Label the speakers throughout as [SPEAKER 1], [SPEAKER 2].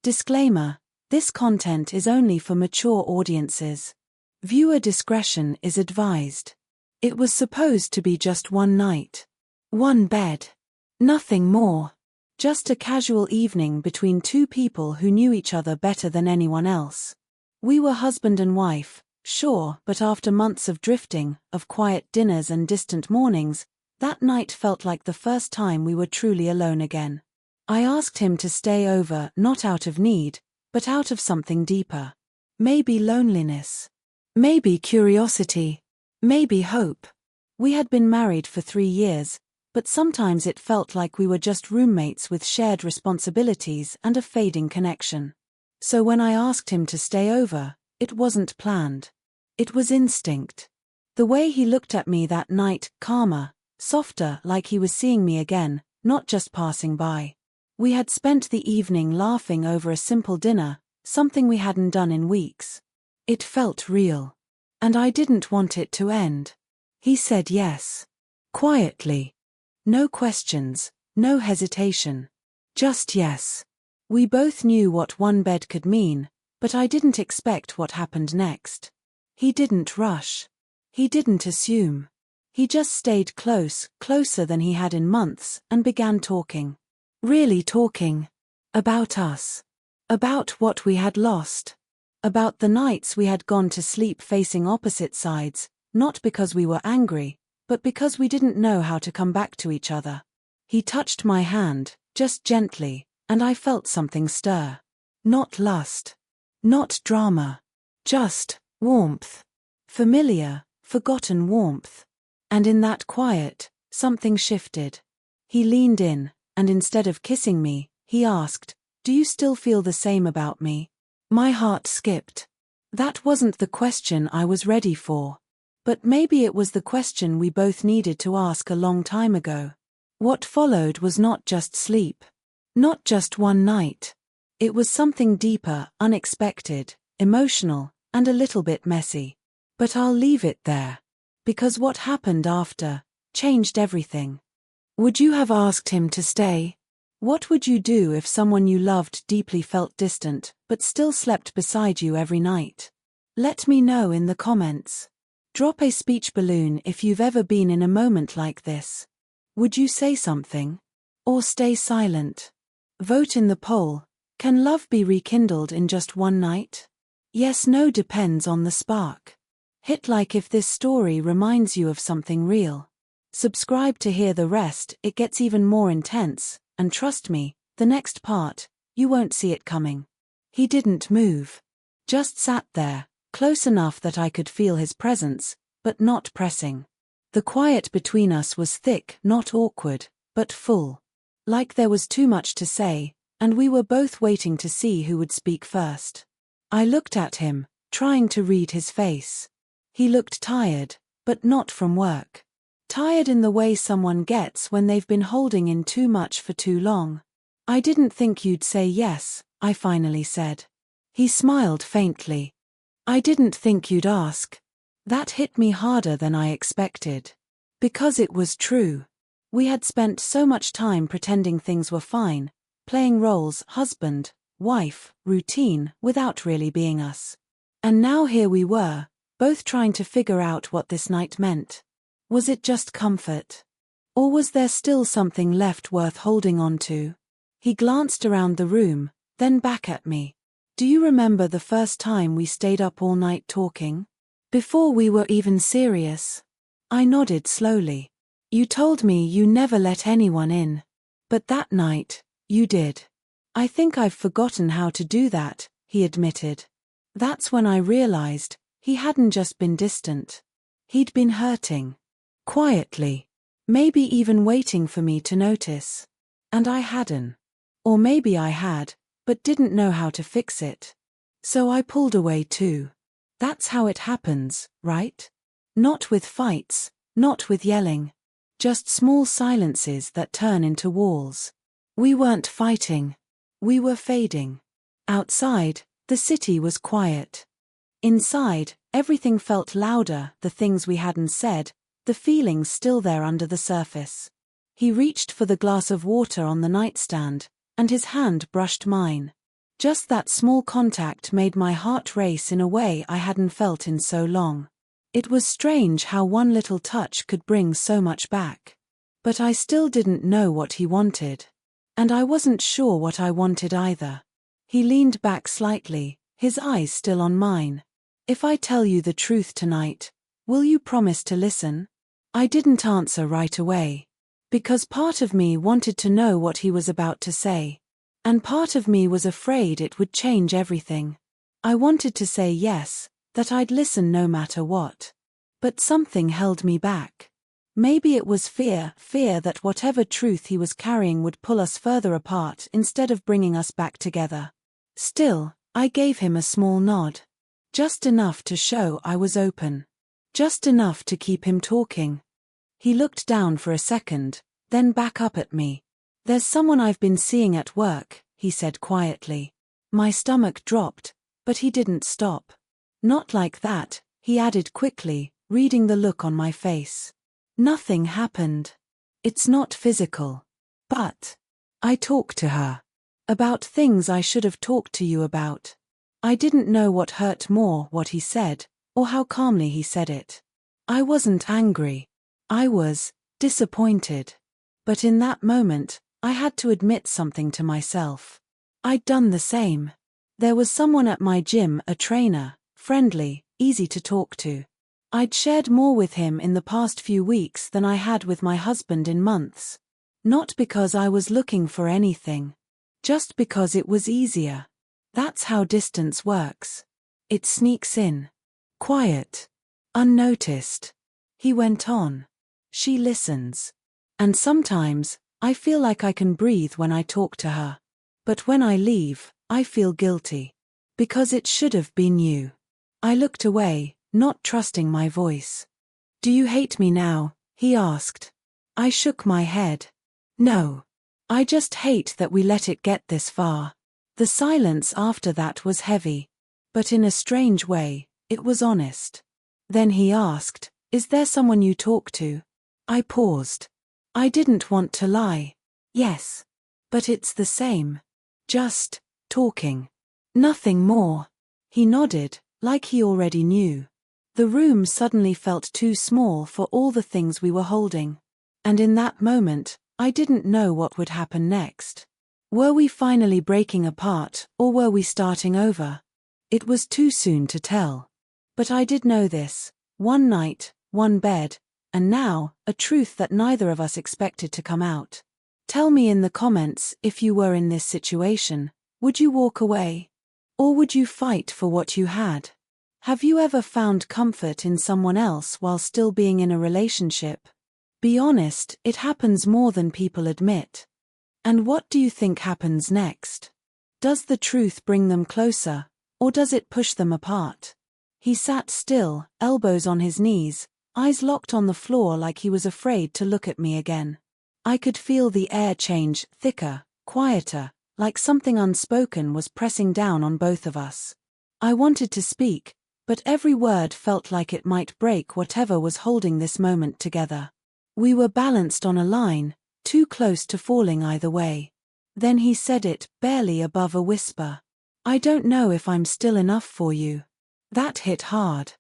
[SPEAKER 1] Disclaimer: this content is only for mature audiences. Viewer discretion is advised. It was supposed to be just one night. One bed. Nothing more. Just a casual evening between two people who knew each other better than anyone else. We were husband and wife, sure, but after months of drifting, of quiet dinners and distant mornings, that night felt like the first time we were truly alone again. I asked him to stay over, not out of need, but out of something deeper. Maybe loneliness. Maybe curiosity. Maybe hope. We had been married for 3 years, but sometimes it felt like we were just roommates with shared responsibilities and a fading connection. So when I asked him to stay over, it wasn't planned. It was instinct. The way he looked at me that night, calmer, softer, like he was seeing me again, not just passing by. We had spent the evening laughing over a simple dinner, something we hadn't done in weeks. It felt real. And I didn't want it to end. He said yes. Quietly. No questions, no hesitation. Just yes. We both knew what one bed could mean, but I didn't expect what happened next. He didn't rush. He didn't assume. He just stayed close, closer than he had in months, and began talking. Really talking. About us. About what we had lost. About the nights we had gone to sleep facing opposite sides, not because we were angry, but because we didn't know how to come back to each other. He touched my hand, just gently, and I felt something stir. Not lust. Not drama. Just warmth. Familiar, forgotten warmth. And in that quiet, something shifted. He leaned in, and instead of kissing me, he asked, "Do you still feel the same about me?" My heart skipped. That wasn't the question I was ready for. But maybe it was the question we both needed to ask a long time ago. What followed was not just sleep. Not just one night. It was something deeper, unexpected, emotional, and a little bit messy. But I'll leave it there. Because what happened after changed everything. Would you have asked him to stay? What would you do if someone you loved deeply felt distant, but still slept beside you every night? Let me know in the comments. Drop a speech balloon if you've ever been in a moment like this. Would you say something? Or stay silent? Vote in the poll. Can love be rekindled in just one night? Yes, no depends on the spark. Hit like if this story reminds you of something real. Subscribe to hear the rest, it gets even more intense, and trust me, the next part, you won't see it coming. He didn't move. Just sat there, close enough that I could feel his presence, but not pressing. The quiet between us was thick, not awkward, but full. Like there was too much to say, and we were both waiting to see who would speak first. I looked at him, trying to read his face. He looked tired, but not from work. Tired in the way someone gets when they've been holding in too much for too long. "I didn't think you'd say yes," I finally said. He smiled faintly. "I didn't think you'd ask." That hit me harder than I expected. Because it was true. We had spent so much time pretending things were fine, playing roles, husband, wife, routine, without really being us. And now here we were, both trying to figure out what this night meant. Was it just comfort? Or was there still something left worth holding on to? He glanced around the room, then back at me. "Do you remember the first time we stayed up all night talking? Before we were even serious?" I nodded slowly. "You told me you never let anyone in. But that night, you did." "I think I've forgotten how to do that," he admitted. That's when I realized, he hadn't just been distant. He'd been hurting. Quietly. Maybe even waiting for me to notice. And I hadn't. Or maybe I had, but didn't know how to fix it. So I pulled away too. That's how it happens, right? Not with fights, not with yelling. Just small silences that turn into walls. We weren't fighting. We were fading. Outside, the city was quiet. Inside, everything felt louder, the things we hadn't said, the feelings still there under the surface. He reached for the glass of water on the nightstand, and his hand brushed mine. Just that small contact made my heart race in a way I hadn't felt in so long. It was strange how one little touch could bring so much back. But I still didn't know what he wanted. And I wasn't sure what I wanted either. He leaned back slightly, his eyes still on mine. "If I tell you the truth tonight, will you promise to listen?" I didn't answer right away. Because part of me wanted to know what he was about to say. And part of me was afraid it would change everything. I wanted to say yes, that I'd listen no matter what. But something held me back. Maybe it was fear that whatever truth he was carrying would pull us further apart instead of bringing us back together. Still, I gave him a small nod. Just enough to show I was open. Just enough to keep him talking. He looked down for a second, then back up at me. "There's someone I've been seeing at work," he said quietly. My stomach dropped, but he didn't stop. "Not like that," he added quickly, reading the look on my face. "Nothing happened. It's not physical. But I talked to her. About things I should have talked to you about." I didn't know what hurt more, what he said, or how calmly he said it. I wasn't angry. I was disappointed. But in that moment, I had to admit something to myself. I'd done the same. There was someone at my gym, a trainer, friendly, easy to talk to. I'd shared more with him in the past few weeks than I had with my husband in months. Not because I was looking for anything. Just because it was easier. That's how distance works. It sneaks in. Quiet. Unnoticed. He went on. "She listens. And sometimes, I feel like I can breathe when I talk to her. But when I leave, I feel guilty. Because it should have been you." I looked away, not trusting my voice. "Do you hate me now?" he asked. I shook my head. "No. I just hate that we let it get this far." The silence after that was heavy. But in a strange way, it was honest. Then he asked, "Is there someone you talk to?" I paused. I didn't want to lie. "Yes. But it's the same. Just talking. Nothing more." He nodded, like he already knew. The room suddenly felt too small for all the things we were holding. And in that moment, I didn't know what would happen next. Were we finally breaking apart, or were we starting over? It was too soon to tell. But I did know this: one night, one bed, and now, a truth that neither of us expected to come out. Tell me in the comments, if you were in this situation, would you walk away? Or would you fight for what you had? Have you ever found comfort in someone else while still being in a relationship? Be honest, it happens more than people admit. And what do you think happens next? Does the truth bring them closer, or does it push them apart? He sat still, elbows on his knees, eyes locked on the floor like he was afraid to look at me again. I could feel the air change, thicker, quieter, like something unspoken was pressing down on both of us. I wanted to speak, but every word felt like it might break whatever was holding this moment together. We were balanced on a line, too close to falling either way. Then he said it, barely above a whisper. "I don't know if I'm still enough for you." That hit hard.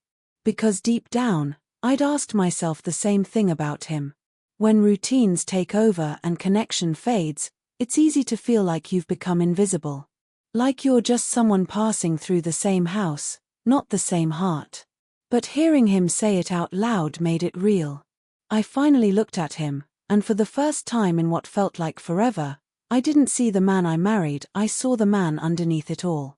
[SPEAKER 1] Because deep down, I'd asked myself the same thing about him. When routines take over and connection fades, it's easy to feel like you've become invisible. Like you're just someone passing through the same house, not the same heart. But hearing him say it out loud made it real. I finally looked at him, and for the first time in what felt like forever, I didn't see the man I married, I saw the man underneath it all.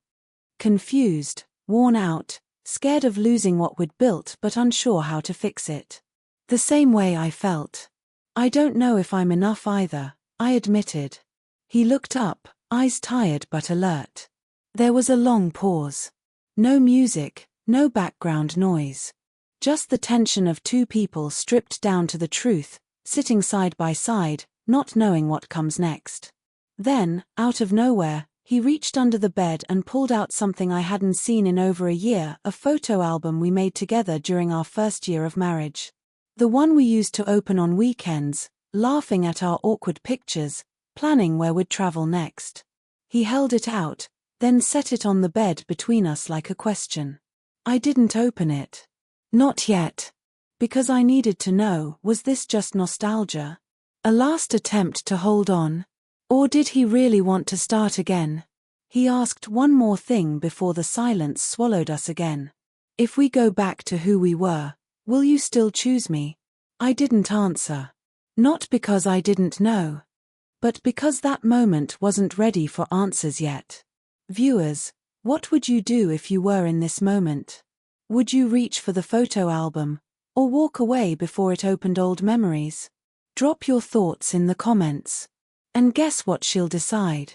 [SPEAKER 1] Confused, worn out, scared of losing what we'd built but unsure how to fix it. The same way I felt. "I don't know if I'm enough either," I admitted. He looked up, eyes tired but alert. There was a long pause. No music, no background noise. Just the tension of two people stripped down to the truth, sitting side by side, not knowing what comes next. Then, out of nowhere, he reached under the bed and pulled out something I hadn't seen in over a year, a photo album we made together during our first year of marriage. The one we used to open on weekends, laughing at our awkward pictures, planning where we'd travel next. He held it out, then set it on the bed between us like a question. I didn't open it. Not yet. Because I needed to know, was this just nostalgia? A last attempt to hold on? Or did he really want to start again? He asked one more thing before the silence swallowed us again. If we go back to who we were, will you still choose me? I didn't answer. Not because I didn't know, but because that moment wasn't ready for answers yet. Viewers, what would you do if you were in this moment? Would you reach for the photo album, or walk away before it opened old memories? Drop your thoughts in the comments. And guess what she'll decide?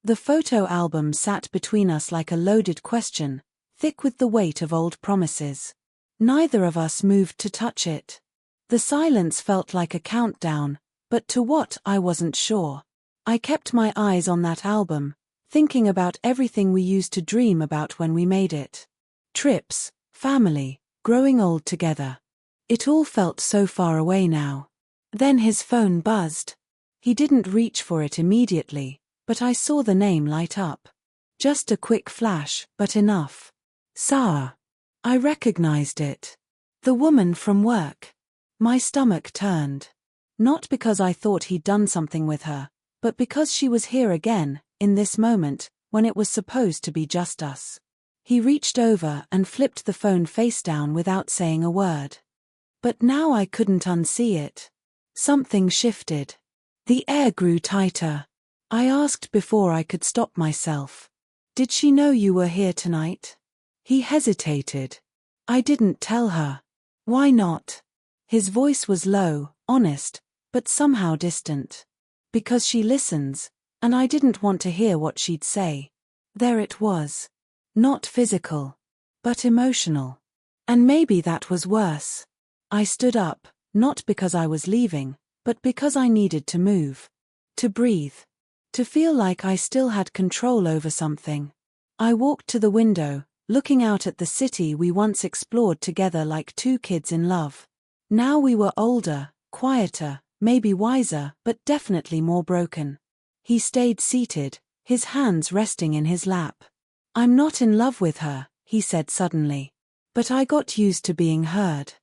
[SPEAKER 1] The photo album sat between us like a loaded question, thick with the weight of old promises. Neither of us moved to touch it. The silence felt like a countdown, but to what I wasn't sure. I kept my eyes on that album, thinking about everything we used to dream about when we made it. Trips, family, growing old together. It all felt so far away now. Then his phone buzzed. He didn't reach for it immediately, but I saw the name light up. Just a quick flash, but enough. Sarah. I recognized it. The woman from work. My stomach turned. Not because I thought he'd done something with her, but because she was here again, in this moment, when it was supposed to be just us. He reached over and flipped the phone face down without saying a word. But now I couldn't unsee it. Something shifted. The air grew tighter. I asked before I could stop myself. Did she know you were here tonight? He hesitated. I didn't tell her. Why not? His voice was low, honest, but somehow distant. Because she listens, and I didn't want to hear what she'd say. There it was. Not physical, but emotional. And maybe that was worse. I stood up, not because I was leaving, but because I needed to move. To breathe. To feel like I still had control over something. I walked to the window, looking out at the city we once explored together like two kids in love. Now we were older, quieter, maybe wiser, but definitely more broken. He stayed seated, his hands resting in his lap. I'm not in love with her, he said suddenly. But I got used to being heard.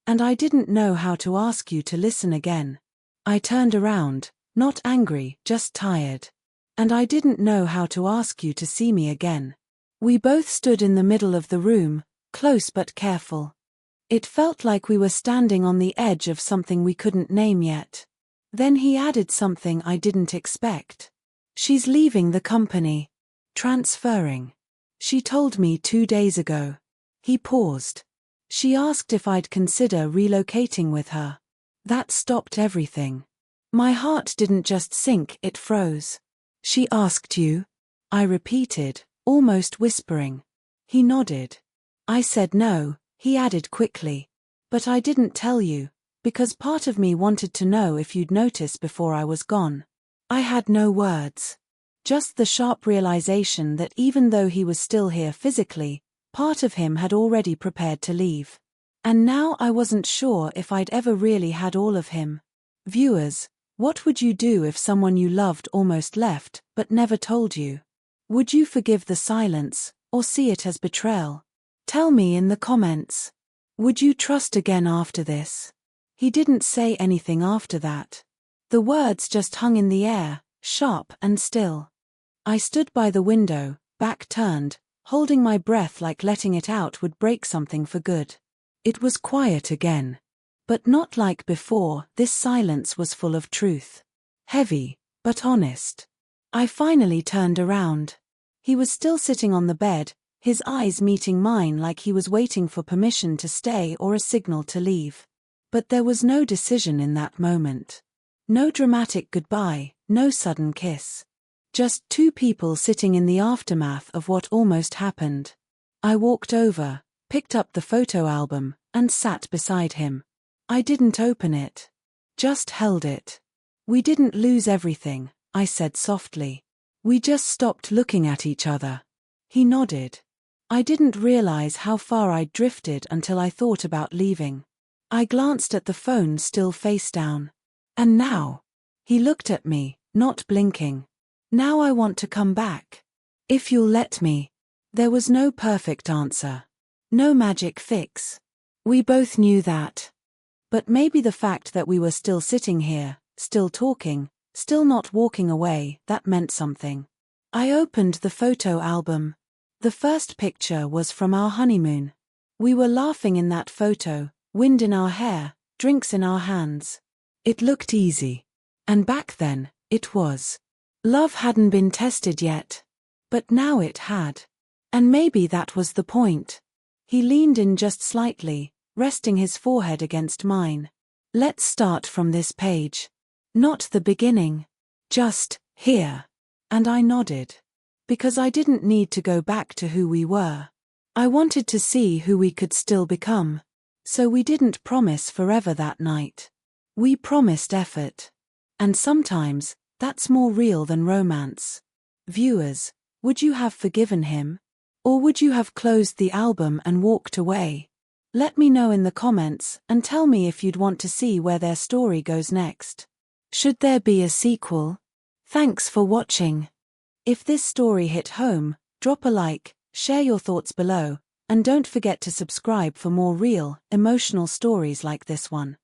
[SPEAKER 1] And I didn't know how to ask you to listen again. I turned around, not angry, just tired. And I didn't know how to ask you to see me again. We both stood in the middle of the room, close but careful. It felt like we were standing on the edge of something we couldn't name yet. Then he added something I didn't expect. She's leaving the company. Transferring. She told me 2 days ago. He paused. She asked if I'd consider relocating with her. That stopped everything. My heart didn't just sink, it froze. She asked you? I repeated, almost whispering. He nodded. I said no, he added quickly. But I didn't tell you, because part of me wanted to know if you'd notice before I was gone. I had no words. Just the sharp realization that even though he was still here physically, part of him had already prepared to leave. And now I wasn't sure if I'd ever really had all of him. Viewers, what would you do if someone you loved almost left, but never told you? Would you forgive the silence, or see it as betrayal? Tell me in the comments. Would you trust again after this? He didn't say anything after that. The words just hung in the air, sharp and still. I stood by the window, back turned, holding my breath like letting it out would break something for good. It was quiet again. But not like before, this silence was full of truth. Heavy, but honest. I finally turned around. He was still sitting on the bed, his eyes meeting mine like he was waiting for permission to stay or a signal to leave. But there was no decision in that moment. No dramatic goodbye, no sudden kiss. Just two people sitting in the aftermath of what almost happened. I walked over, picked up the photo album, and sat beside him. I didn't open it. Just held it. We didn't lose everything, I said softly. We just stopped looking at each other. He nodded. I didn't realize how far I'd drifted until I thought about leaving. I glanced at the phone still face down. And now? He looked at me, not blinking. Now I want to come back. If you'll let me. There was no perfect answer. No magic fix. We both knew that. But maybe the fact that we were still sitting here, still talking, still not walking away, that meant something. I opened the photo album. The first picture was from our honeymoon. We were laughing in that photo, wind in our hair, drinks in our hands. It looked easy. And back then, it was. Love hadn't been tested yet. But now it had. And maybe that was the point. He leaned in just slightly, resting his forehead against mine. Let's start from this page. Not the beginning. Just, here. And I nodded. Because I didn't need to go back to who we were. I wanted to see who we could still become. So we didn't promise forever that night. We promised effort. And sometimes, that's more real than romance. Viewers, would you have forgiven him? Or would you have closed the album and walked away? Let me know in the comments and tell me if you'd want to see where their story goes next. Should there be a sequel? Thanks for watching. If this story hit home, drop a like, share your thoughts below, and don't forget to subscribe for more real, emotional stories like this one.